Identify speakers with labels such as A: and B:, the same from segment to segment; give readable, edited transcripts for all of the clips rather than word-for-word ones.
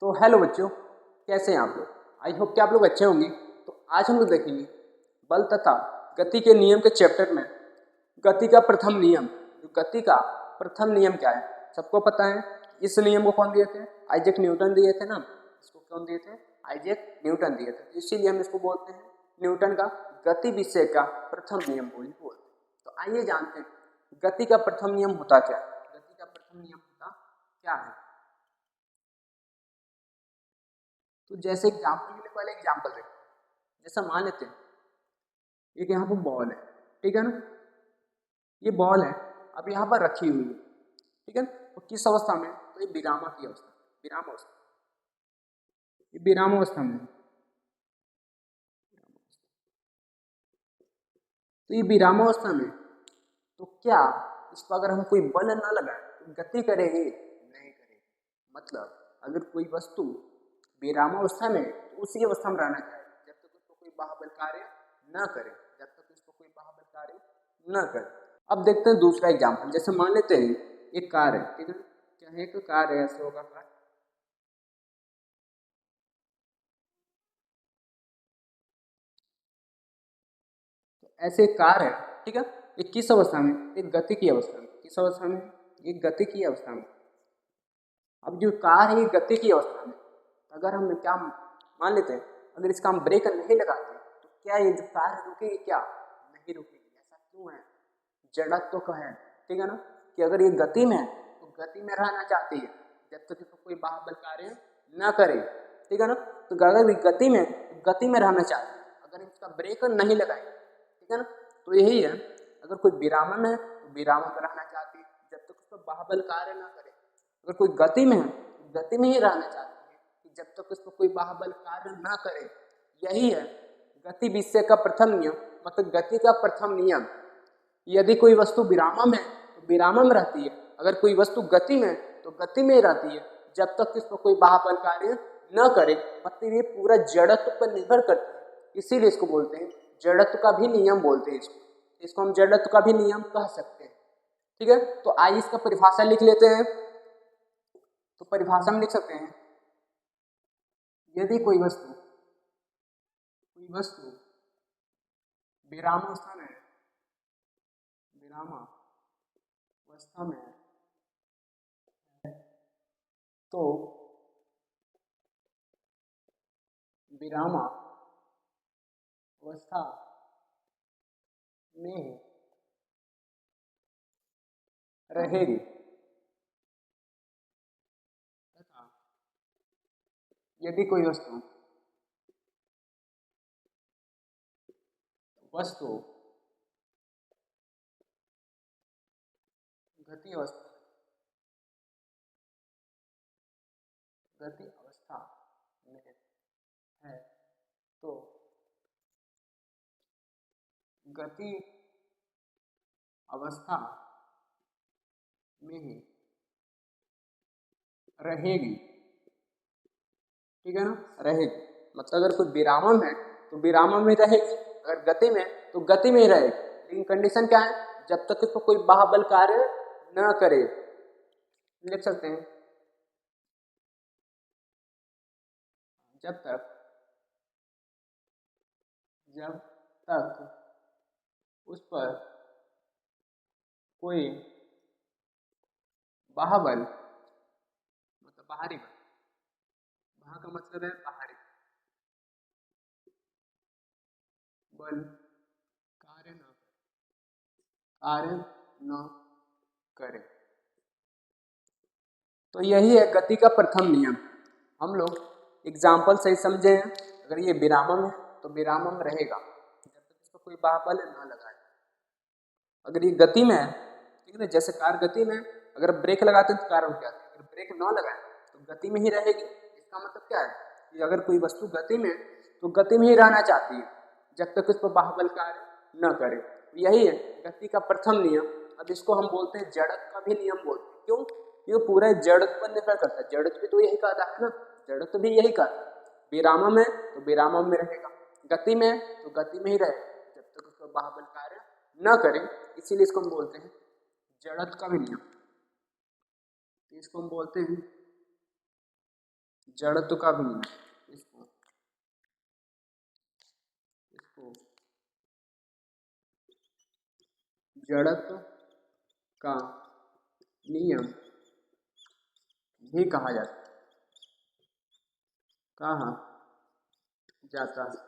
A: तो हेलो बच्चों, कैसे हैं आप लोग। आई होप कि आप लोग अच्छे होंगे। तो आज हम लोग देखेंगे बल तथा गति के नियम के चैप्टर में गति का प्रथम नियम। गति का प्रथम नियम क्या है, सबको पता है। इस नियम को कौन दिए थे? आइजैक न्यूटन दिए थे ना। इसको कौन दिए थे? आइजैक न्यूटन दिए थे। इसीलिए हम इसको बोलते हैं न्यूटन का गति विषय का प्रथम नियम बोलते हैं। तो आइए जानते हैं गति का प्रथम नियम होता क्या है। गति का प्रथम नियम होता क्या है? तो जैसे एग्जाम्पल के लिए पहले एग्जाम्पल देखो। जैसा मान लेते हैं एक यहाँ पर बॉल है, ठीक है ना। ये बॉल है, अब यहाँ पर रखी हुई है, ठीक है। तो किस अवस्था में? तो ये विराम की अवस्था, विराम अवस्था, ये विराम अवस्था में। तो ये विराम अवस्था में तो क्या इस पर अगर हम कोई बल ना लगाए तो गति करेगी? नहीं करेगी। मतलब अगर कोई वस्तु विराम अवस्था में तो उसी अवस्था में रहना चाहिए जब तक उसको कोई बाह्य कार्य न करे, जब तक उसको कोई बाह्य कार्य न करे। अब देखते हैं दूसरा एग्जाम्पल। जैसे मान लेते हैं एक कार है, ठीक है। क्या है? एक कार है, ऐसे होगा कार। तो ऐसे एक कार है, ठीक है। एक किस अवस्था में? एक गति की अवस्था में। किस अवस्था में? एक गति की अवस्था में। अब जो कार है ये गति की अवस्था में, अगर हम क्या मान लेते हैं, अगर इसका हम ब्रेक नहीं लगाते तो क्या ये जो कार है रुकेगी? क्या नहीं रुकेगी। ऐसा क्यों है? जड़त्व का है, ठीक है ना। कि अगर ये गति में है तो गति में रहना चाहती है जब तक इसको कोई बाह्य बल कार्य न करे, ठीक है ना। तो अगर भी गति में तो गति में रहना चाहती है, अगर इसका ब्रेक नहीं लगाए, ठीक है ना। तो यही है, अगर कोई विराम में है तो विराम में रहना चाहती है जब तक उसको बाह्य बल कार्य न करे। अगर कोई गति में है तो गति में ही रहना चाहती है कि जब तक उसको कोई बाह्य बल कार्य न करे। यही है गति विषय का प्रथम नियम, मतलब गति का प्रथम नियम। यदि कोई वस्तु विराम में तो विराम में रहती है, अगर कोई वस्तु गति में तो गति में ही रहती है जब तक इसको कोई बाह्य बल कार्य न करे। मतलब ये पूरा जड़त्व पर निर्भर करता है, इसीलिए इसको बोलते हैं जड़त्व का भी नियम बोलते हैं। इसको हम जड़त्व का भी नियम कह सकते हैं, ठीक है। तो आइए इसका परिभाषा लिख लेते हैं। तो परिभाषा में लिख सकते हैं, यदि कोई वस्तु विराम अवस्था में, विराम अवस्था में तो विराम अवस्था में रहेगी तथा यदि कोई वस्तु गति अवस्था में है तो गति अवस्था में ही रहेगी, ठीक है ना। रहेगी मतलब अगर कोई विराम है तो विराम में रहेगी, अगर गति में तो गति में ही रहेगी। लेकिन कंडीशन क्या है? जब तक इसको कोई बाह्य बल कार्य न करे। लिख सकते हैं जब तक उस पर कोई बाह्य बल, मतलब बाहरी बल, बाह्य का मतलब है बाहरी बल कार्य न करे। तो यही है गति का प्रथम नियम। हम लोग एग्जाम्पल सही समझे हैं। अगर ये विरामम है तो विरामम रहेगा जब तक इसको कोई बाह्य बल न लगाए। अगर ये गति में है, ठीक है ना, जैसे कार गति में, अगर ब्रेक लगाते हैं तो कार रुक जाती है। अगर ब्रेक न लगाए तो गति में ही रहेगी। इसका मतलब क्या है कि अगर कोई वस्तु गति में तो गति में ही रहना चाहती है जब तक उस पर बाह्य बल कार्य न करे। यही है गति का प्रथम नियम। अब इसको हम बोलते हैं जड़त्व का भी नियम बोलते हैं। क्यों? ये पूरा जड़त्व पर निर्भर करता है। जड़त्व भी तो यही कहता है ना, जड़त्व भी यही कहता है। विराम में तो विराम में रहेगा, गति में तो गति में ही रहेगा जब तक उसका बाह्य बल कार्य न करे। इसीलिए इसको हम बोलते हैं जड़त्व का भी नियम। इसको हम बोलते हैं जड़त्व का भी नियम, इसको जड़त्व का नियम भी कहा जाता है, कहा जाता है।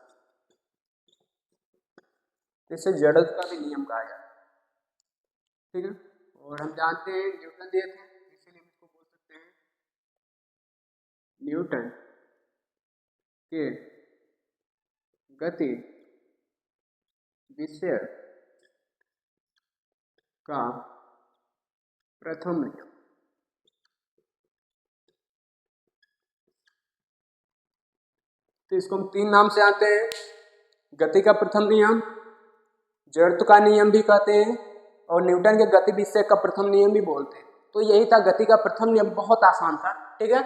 A: इसे जड़त्व का भी नियम कहा जाता है, ठीक है। और हम जानते हैं न्यूटन दिए थे, इसीलिए हम इसको बोल सकते हैं न्यूटन के गति विषय का प्रथम नियम। तो इसको हम 3 नाम से आते हैं, गति का प्रथम नियम, जड़त्व का नियम भी कहते हैं, और न्यूटन के गति विषय का प्रथम नियम भी बोलते हैं। तो यही था गति का प्रथम नियम, बहुत आसान था, ठीक है।